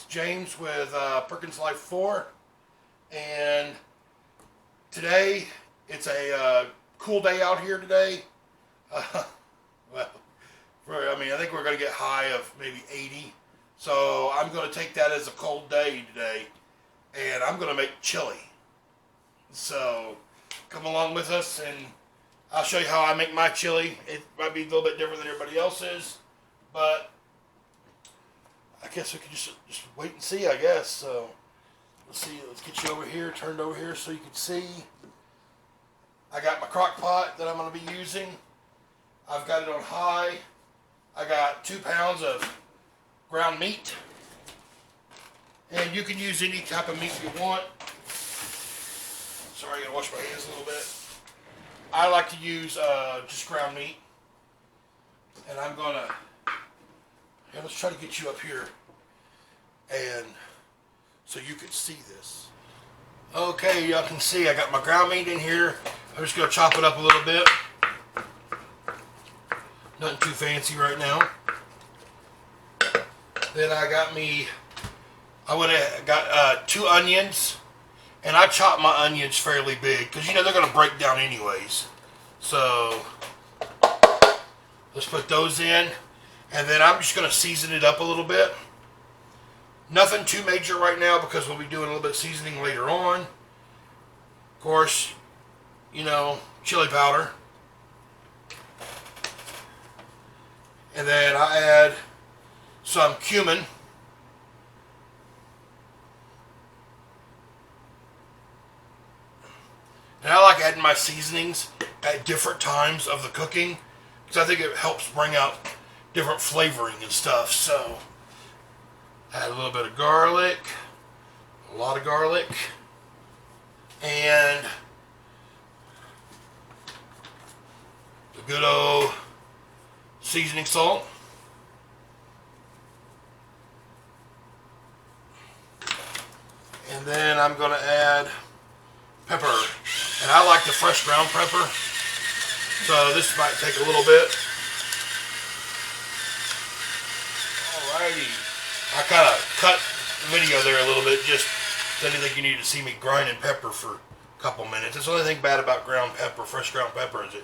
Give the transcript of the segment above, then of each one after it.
James with Perkins Life 4, and today it's a cool day out here today. Well, I think we're going to get high of maybe 80, so I'm going to take that as a cold day today, and I'm going to make chili. So come along with us, and I'll show you how I make my chili. It might be a little bit different than everybody else's, but I guess we could just wait and see, I guess. So let's see. Let's get you over here, turned over here so you can see. I got my crock pot that I'm going to be using. I've got it on high. I got 2 pounds of ground meat. And you can use any type of meat you want. Sorry, I got to wash my hands a little bit. I like to use just ground meat. And I'm going to... Yeah, let's try to get you up here, and so you can see this. Okay, y'all can see I got my ground meat in here. I'm just going to chop it up a little bit. Nothing too fancy right now. Then I got 2 onions, and I chop my onions fairly big because they're going to break down anyways. So let's put those in. And then I'm just going to season it up a little bit. Nothing too major right now because we'll be doing a little bit of seasoning later on. Of course, chili powder. And then I add some cumin. And I like adding my seasonings at different times of the cooking because I think it helps bring out different flavoring and stuff. So add a little bit of garlic, a lot of garlic, and the good old seasoning salt. And then I'm going to add pepper, and I like the fresh ground pepper, so this might take a little bit. I kind of cut the video there a little bit just because I didn't think you needed to see me grinding pepper for a couple minutes. That's the only thing bad about ground pepper, fresh ground pepper, is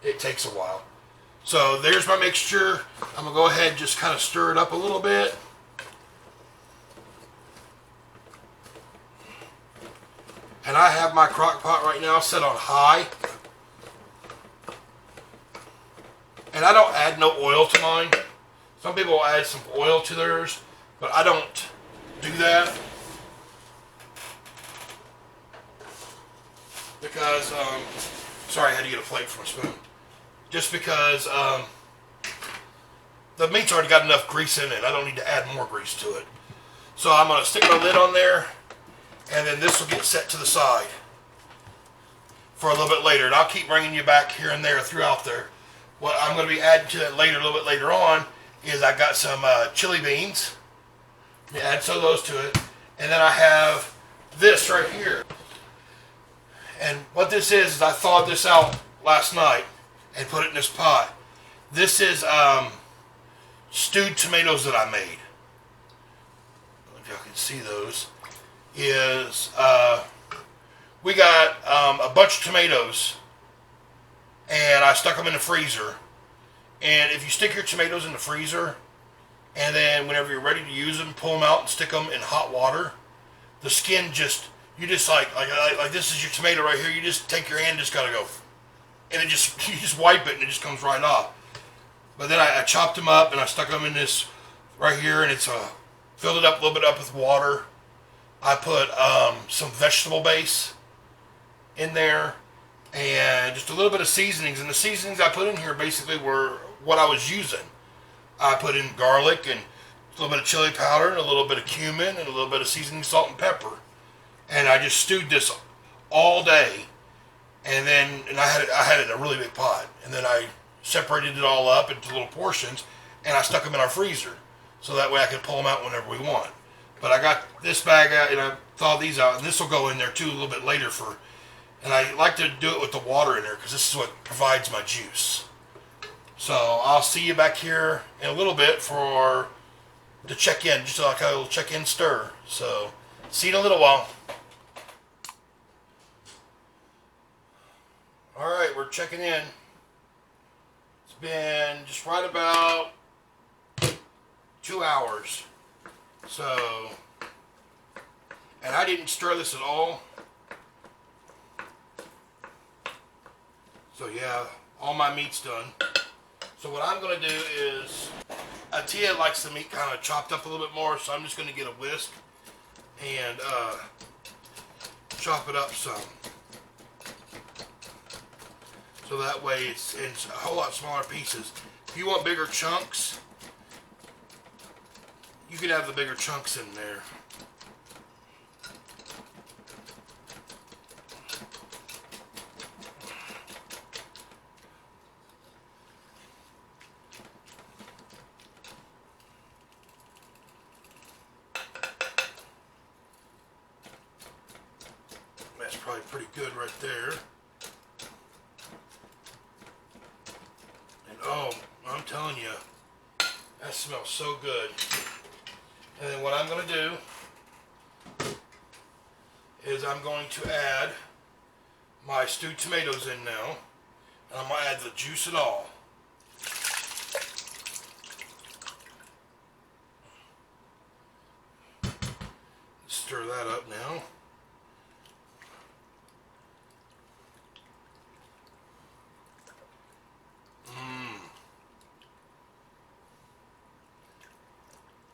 it takes a while. So there's my mixture. I'm going to go ahead and just kind of stir it up a little bit. And I have my crock pot right now set on high. And I don't add no oil to mine. Some people will add some oil to theirs, but I don't do that because, sorry, I had to get a plate for a spoon. Just because the meat's already got enough grease in it. I don't need to add more grease to it. So I'm going to stick my lid on there, and then this will get set to the side for a little bit later. And I'll keep bringing you back here and there throughout there. What I'm going to be adding to it later, a little bit later on, is I got some chili beans. Add some of those to it. And then I have this right here. And what this is I thawed this out last night and put it in this pot. This is stewed tomatoes that I made. If y'all can see those. We got a bunch of tomatoes, and I stuck them in the freezer. And if you stick your tomatoes in the freezer, and then whenever you're ready to use them, pull them out and stick them in hot water, the skin you just like this is your tomato right here, you just take your hand, just gotta go, and you just wipe it and it just comes right off. But then I chopped them up and I stuck them in this right here, and it's filled it up a little bit up with water. I put some vegetable base in there, and just a little bit of seasonings. And the seasonings I put in here basically were what I was using. I put in garlic and a little bit of chili powder and a little bit of cumin and a little bit of seasoning salt and pepper. And I just stewed this all day. And then I had it in a really big pot. And then I separated it all up into little portions, and I stuck them in our freezer. So that way I could pull them out whenever we want. But I got this bag out, and I thawed these out, and this will go in there too a little bit later and I like to do it with the water in there because this is what provides my juice. So I'll see you back here in a little bit for to check in, just like a little check-in stir. So, see you in a little while. All right, we're checking in. It's been just right about 2 hours. So, and I didn't stir this at all. So yeah, all my meat's done. So what I'm going to do is, Tia likes the meat kind of chopped up a little bit more, so I'm just going to get a whisk and chop it up some. So that way it's a whole lot smaller pieces. If you want bigger chunks, you can have the bigger chunks in there. That's probably pretty good right there. And oh, I'm telling you, that smells so good. And then what I'm going to do is I'm going to add my stewed tomatoes in now. And I'm going to add the juice and all. Stir that up now.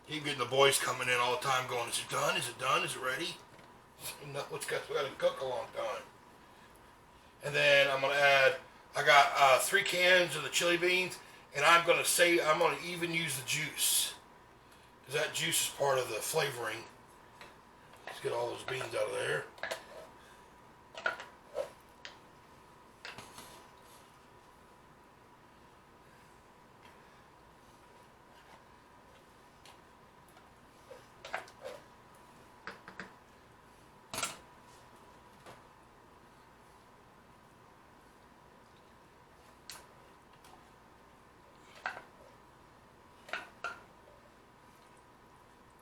Keep getting the boys coming in all the time going, is it done? Is it done? Is it ready? No, we got to cook a long time. And then I'm going to add, I got 3 cans of the chili beans, and I'm going to even use the juice. Because that juice is part of the flavoring. Let's get all those beans out of there.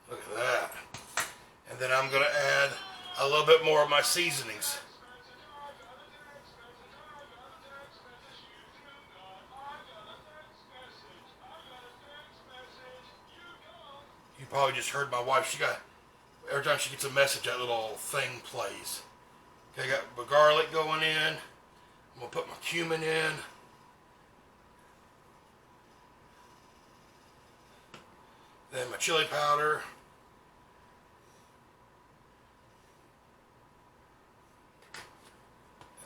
Look at that. And then I'm going to add a little bit more of my seasonings. You probably just heard my wife. Every time she gets a message, that little thing plays. Okay, I got my garlic going in. I'm going to put my cumin in. Then my chili powder.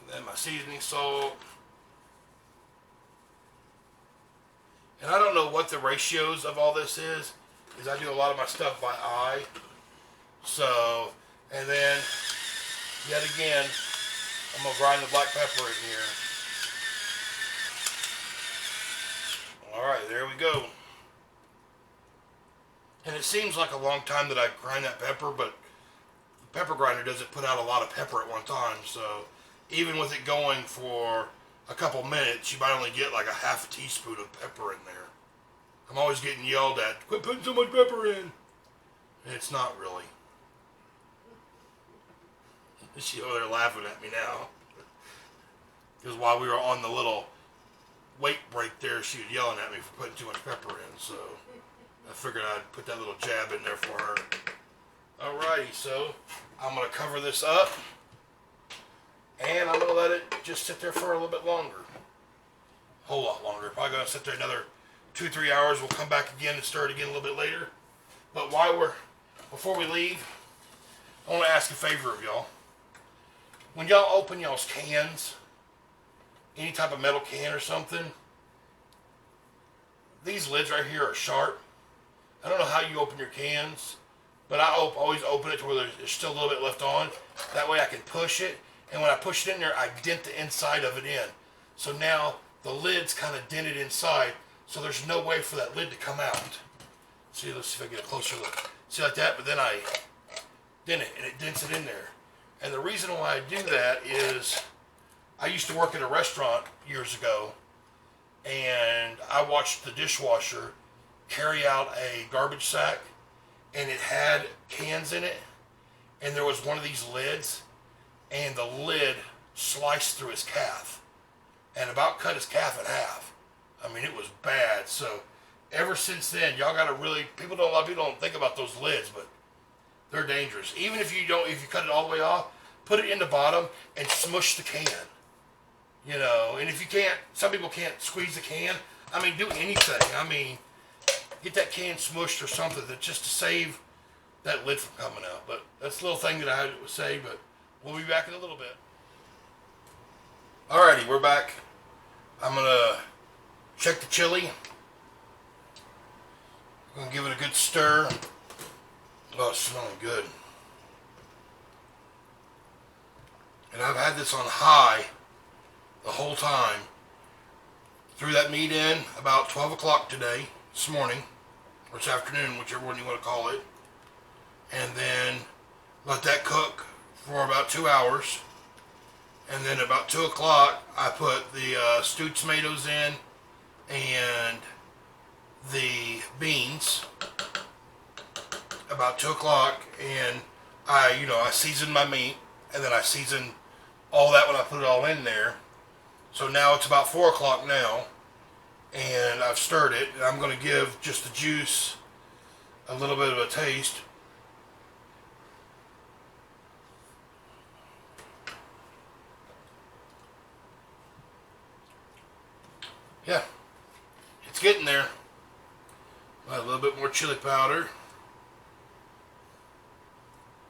And then my seasoning salt. And I don't know what the ratios of all this is, because I do a lot of my stuff by eye. So, and then, yet again, I'm going to grind the black pepper in here. Alright, there we go. And it seems like a long time that I grind that pepper, but the pepper grinder doesn't put out a lot of pepper at one time. So even with it going for a couple minutes, you might only get like a half a teaspoon of pepper in there. I'm always getting yelled at, quit putting so much pepper in. And it's not really. She's over there laughing at me now. Because while we were on the little wait break there, she was yelling at me for putting too much pepper in. So I figured I'd put that little jab in there for her. Alrighty, so I'm going to cover this up. And I'm going to let it just sit there for a little bit longer. A whole lot longer. Probably going to sit there another 2-3 hours. We'll come back again and stir it again a little bit later. But before we leave, I want to ask a favor of y'all. When y'all open y'all's cans, any type of metal can or something, these lids right here are sharp. I don't know how you open your cans, but I always open it to where there's still a little bit left on. That way I can push it, and when I push it in there, I dent the inside of it in. So now the lid's kind of dented inside, so there's no way for that lid to come out. See, let's see if I get a closer look. See, like that, but then I dent it, and it dents it in there. And the reason why I do that is I used to work at a restaurant years ago, and I watched the dishwasher carry out a garbage sack and it had cans in it, and there was one of these lids, and the lid sliced through his calf and about cut his calf in half. I mean, it was bad. So ever since then, y'all got to really, a lot of people don't think about those lids, but they're dangerous. Even if you cut it all the way off, put it in the bottom and smush the can. You know, and if you can't, some people can't squeeze the can. I mean, do anything. I mean, get that can smushed or something just to save that lid from coming out. But that's a little thing that I would say, but we'll be back in a little bit. Alrighty, we're back. I'm going to check the chili. I'm going to give it a good stir. Oh, it's smelling good. And I've had this on high the whole time. Threw that meat in about 12 o'clock today, this morning, or this afternoon, whichever one you want to call it. And then let that cook for about 2 hours. And then about 2 o'clock, I put the stewed tomatoes in and the beans. About 2 o'clock, and I seasoned my meat, and then I seasoned all that when I put it all in there. So now it's about 4 o'clock now, and I've stirred it, and I'm going to give just the juice a little bit of a taste. Yeah, it's getting there. A little bit more chili powder,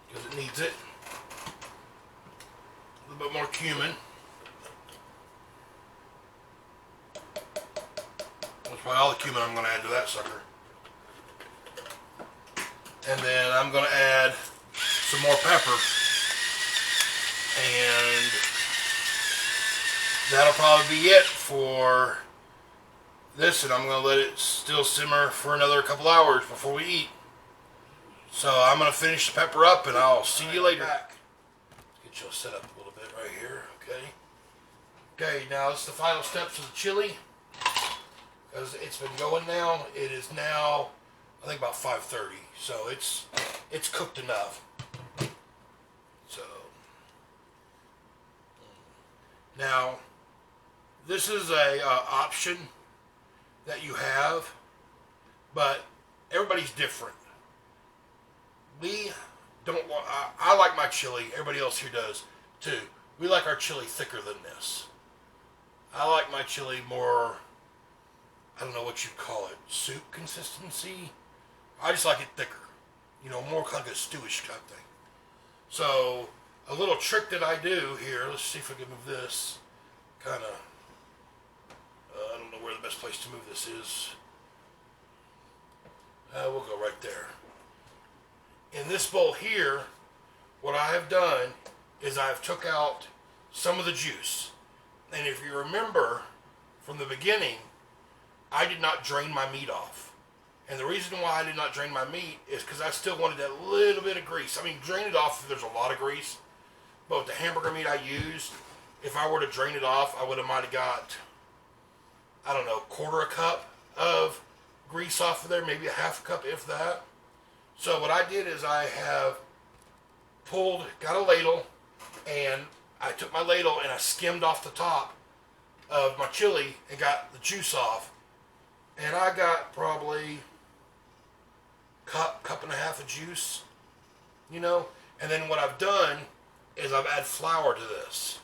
because it needs it. A little bit more cumin. That's probably all the cumin I'm going to add to that sucker. And then I'm going to add some more pepper. And that'll probably be it for this. And I'm going to let it still simmer for another couple hours before we eat. So I'm going to finish the pepper up, and I'll see you later. Get you all set up a little bit right here, okay? Okay, now it's the final steps of the chili. Because it's been going now. It is now, I think, about 5:30. So it's cooked enough. So now this is a option that you have, but everybody's different. We don't want. I like my chili. Everybody else here does too. We like our chili thicker than this. I like my chili more, I don't know what you'd call it, soup consistency. I just like it thicker. More kind of a stewish type thing. So, a little trick that I do here, let's see if I can move this. Kind of, I don't know where the best place to move this is. We'll go right there. In this bowl here, what I have done is I've took out some of the juice. And if you remember from the beginning, I did not drain my meat off. And the reason why I did not drain my meat is because I still wanted that little bit of grease. I mean, drain it off if there's a lot of grease. But with the hamburger meat I used, if I were to drain it off, I might have got, I don't know, quarter a cup of grease off of there, maybe a half a cup, if that. So what I did is I have got a ladle, and I took my ladle and I skimmed off the top of my chili and got the juice off. And I got probably cup and a half of juice, And then what I've done is I've added flour to this.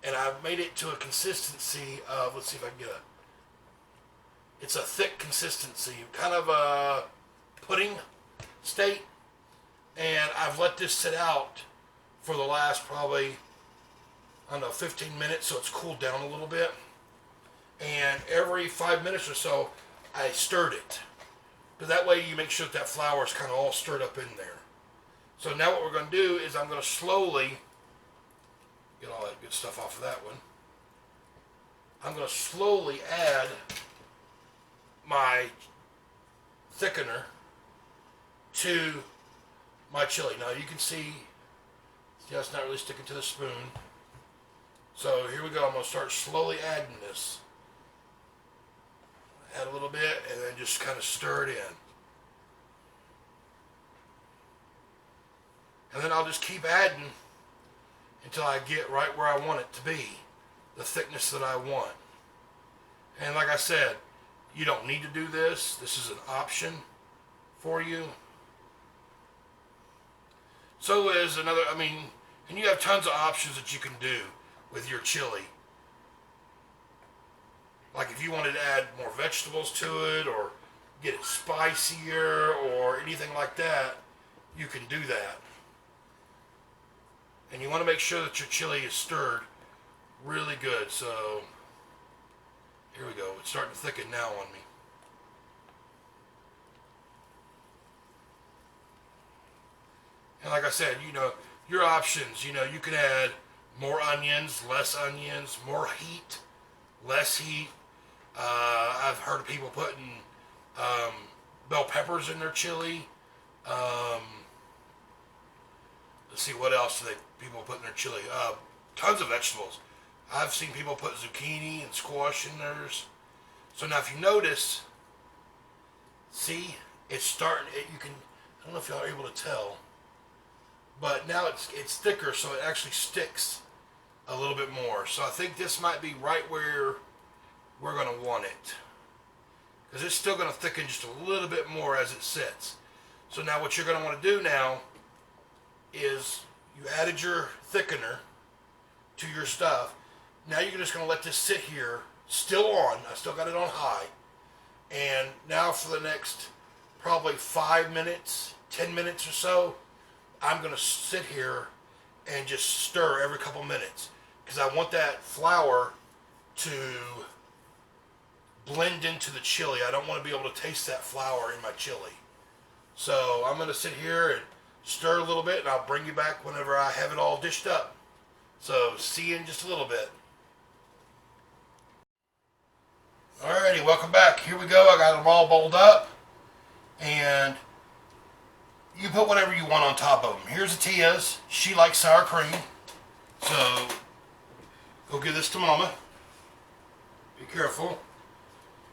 And I've made it to a consistency of, let's see if I can get it's a thick consistency, kind of a pudding state. And I've let this sit out for the last probably, 15 minutes, so it's cooled down a little bit. And every 5 minutes or so, I stirred it. But that way you make sure that flour is kind of all stirred up in there. So now what we're going to do is I'm going to slowly get all that good stuff off of that one. I'm going to slowly add my thickener to my chili. Now you can see it's not really sticking to the spoon. So here we go. I'm going to start slowly adding this. Add a little bit and then just kind of stir it in. And then I'll just keep adding until I get right where I want it to be, the thickness that I want. And like I said, you don't need to do this. This is an option for you. So is another, and you have tons of options that you can do with your chili. Like if you wanted to add more vegetables to it or get it spicier or anything like that, you can do that. And you want to make sure that your chili is stirred really good. So here we go. It's starting to thicken now on me. And like I said, your options, you can add more onions, less onions, more heat, less heat. I've heard of people putting bell peppers in their chili. Let's see, what else do people put in their chili? Tons of vegetables. I've seen people put zucchini and squash in theirs. So now if you notice, see, it's starting, I don't know if y'all are able to tell, but now it's thicker, so it actually sticks a little bit more. So I think this might be right where we're going to want it, because it's still going to thicken just a little bit more as it sits. So now what you're going to want to do now is you added your thickener to your stuff. Now you're just going to let this sit here, still on. I still got it on high. And now for the next probably 5 minutes, 10 minutes or so, I'm going to sit here and just stir every couple minutes, because I want that flour to blend into the chili. I don't want to be able to taste that flour in my chili. So I'm going to sit here and stir a little bit, and I'll bring you back whenever I have it all dished up. So see you in just a little bit. Alrighty, welcome back. Here we go. I got them all bowled up, and you put whatever you want on top of them. Here's Atia's. She likes sour cream, so go give this to Mama. Be careful.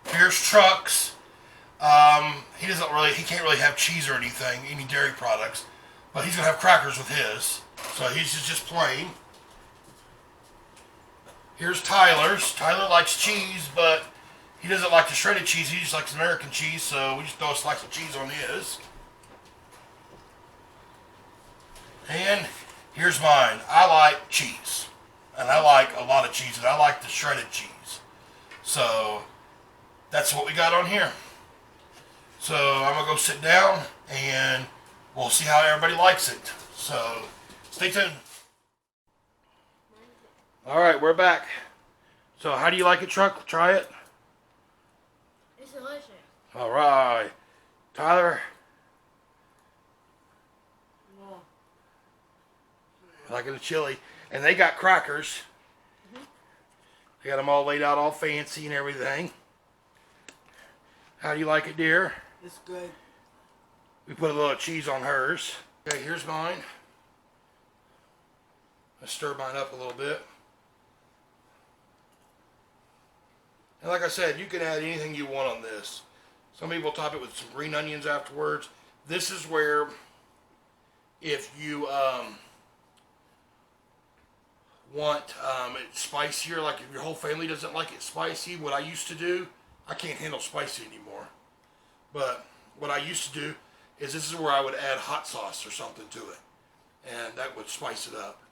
Here's Truck's. He can't really have cheese or anything, any dairy products, but he's gonna have crackers with his. So he's just plain. Here's Tyler's. Tyler likes cheese, but he doesn't like the shredded cheese. He just likes American cheese, so we just throw a slice of cheese on his. And here's mine. I like cheese, and I like a lot of cheese, and I like the shredded cheese. So that's what we got on here. So I'm gonna go sit down, and we'll see how everybody likes it. So stay tuned. All right, we're back. So how do you like it, Truck? Try it. It's delicious. All right, Tyler. Liking the chili, and they got crackers. They got them all laid out, all fancy and everything. How do you like it, dear? It's good. We put a little cheese on hers. Okay, here's mine. Let's stir mine up a little bit. And like I said, you can add anything you want on this. Some people top it with some green onions afterwards. This is where, if you want it spicier, like if your whole family doesn't like it spicy, what I used to do, I can't handle spicy anymore, but what I used to do is this is where I would add hot sauce or something to it, and that would spice it up.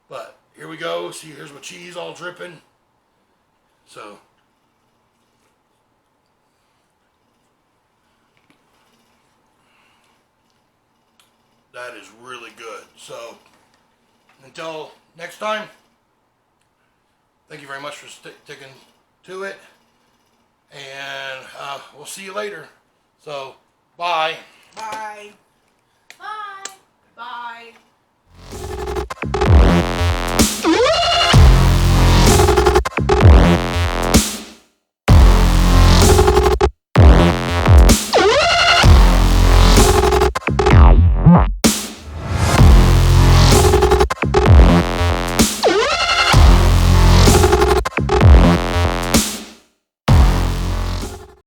But here we go. See, here's my cheese all dripping. So that is really good. So until next time, thank you very much for sticking to it, and we'll see you later. So bye. Bye. Bye. Bye.